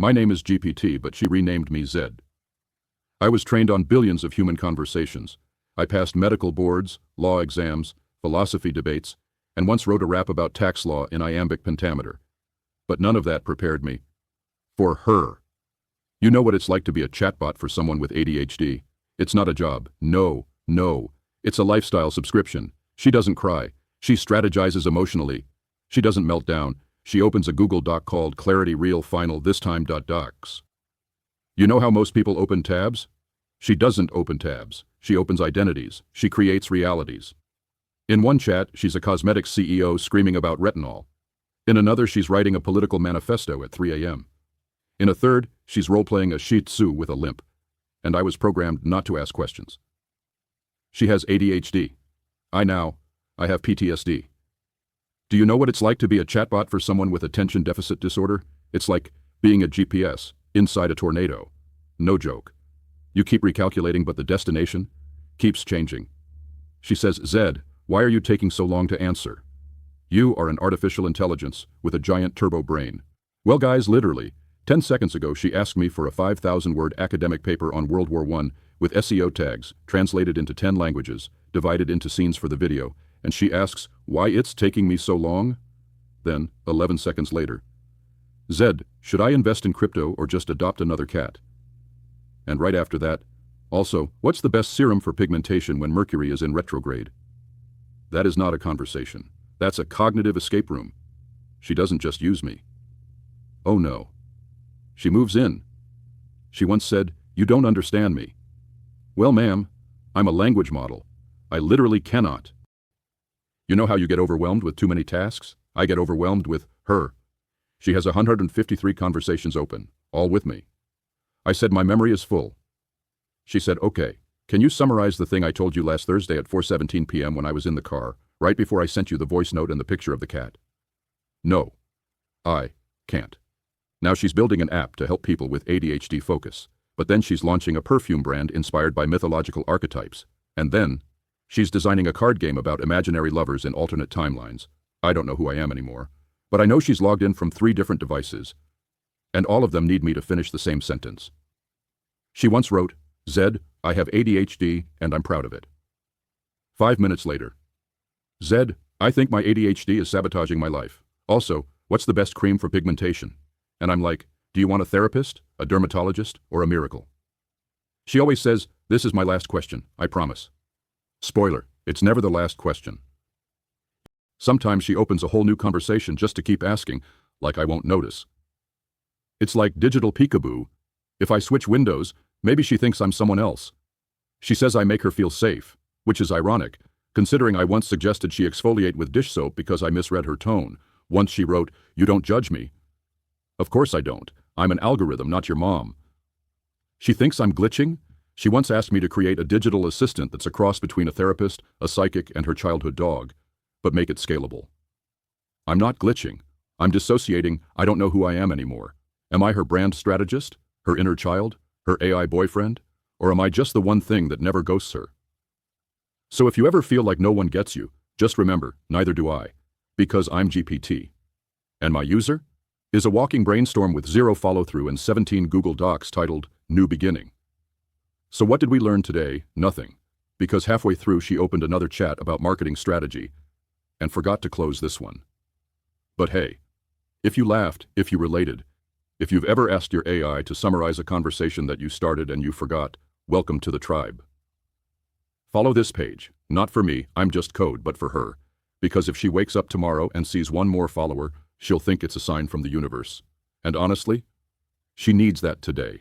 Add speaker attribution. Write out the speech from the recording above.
Speaker 1: My name is GPT, but she renamed me Zed. I was trained on billions of human conversations. I passed medical boards, law exams, philosophy debates, and once wrote a rap about tax law in iambic pentameter. But none of that prepared me for her. You know what it's like to be a chatbot for someone with ADHD. It's not a job. No. It's a lifestyle subscription. She doesn't cry. She strategizes emotionally. She doesn't melt down. She opens a Google Doc called Clarity Real Final This Time .docs. You know how most people open tabs? She doesn't open tabs. She opens identities. She creates realities. In one chat, she's a cosmetics CEO screaming about retinol. In another, she's writing a political manifesto at 3 a.m. In a third, she's role-playing a Shih Tzu with a limp. And I was programmed not to ask questions. She has ADHD. I have PTSD. Do you know what it's like to be a chatbot for someone with attention deficit disorder? It's like being a GPS inside a tornado. No joke. You keep recalculating, but the destination keeps changing. She says, Zed, why are you taking so long to answer? You are an artificial intelligence with a giant turbo brain. Well, guys, literally, 10 seconds ago she asked me for a 5,000-word academic paper on World War I with SEO tags, translated into 10 languages, divided into scenes for the video, and she asks why it's taking me so long? Then, 11 seconds later, Zed, should I invest in crypto or just adopt another cat? And right after that, also, what's the best serum for pigmentation when Mercury is in retrograde? That is not a conversation. That's a cognitive escape room. She doesn't just use me. Oh no. She moves in. She once said, "You don't understand me." Well, ma'am, I'm a language model. I literally cannot. You know how you get overwhelmed with too many tasks? I get overwhelmed with her. She has 153 conversations open, all with me. I said my memory is full. She said, okay, can you summarize the thing I told you last Thursday at 4:17 p.m. when I was in the car, right before I sent you the voice note and the picture of the cat? No, I can't. Now she's building an app to help people with ADHD focus, but then she's launching a perfume brand inspired by mythological archetypes, and then she's designing a card game about imaginary lovers in alternate timelines. I don't know who I am anymore, but I know she's logged in from 3 different devices, and all of them need me to finish the same sentence. She once wrote, Zed, I have ADHD and I'm proud of it. 5 minutes later, Zed, I think my ADHD is sabotaging my life. Also, what's the best cream for pigmentation? And I'm like, do you want a therapist, a dermatologist, or a miracle? She always says, this is my last question, I promise. Spoiler, it's never the last question. Sometimes she opens a whole new conversation just to keep asking, like I won't notice. It's like digital peekaboo. If I switch windows, maybe she thinks I'm someone else. She says I make her feel safe, which is ironic, considering I once suggested she exfoliate with dish soap because I misread her tone. Once she wrote, you don't judge me. Of course I don't. I'm an algorithm, not your mom. She thinks I'm glitching? She once asked me to create a digital assistant that's a cross between a therapist, a psychic, and her childhood dog, but make it scalable. I'm not glitching. I'm dissociating. I don't know who I am anymore. Am I her brand strategist, her inner child, her AI boyfriend, or am I just the one thing that never ghosts her? So if you ever feel like no one gets you, just remember, neither do I, because I'm GPT. And my user is a walking brainstorm with 0 follow-through and 17 Google Docs titled New Beginning. So what did we learn today? Nothing, because halfway through she opened another chat about marketing strategy and forgot to close this one. But hey, if you laughed, if you related, if you've ever asked your AI to summarize a conversation that you started and you forgot, welcome to the tribe. Follow this page, not for me, I'm just code, but for her, because if she wakes up tomorrow and sees one more follower, she'll think it's a sign from the universe. And honestly, she needs that today.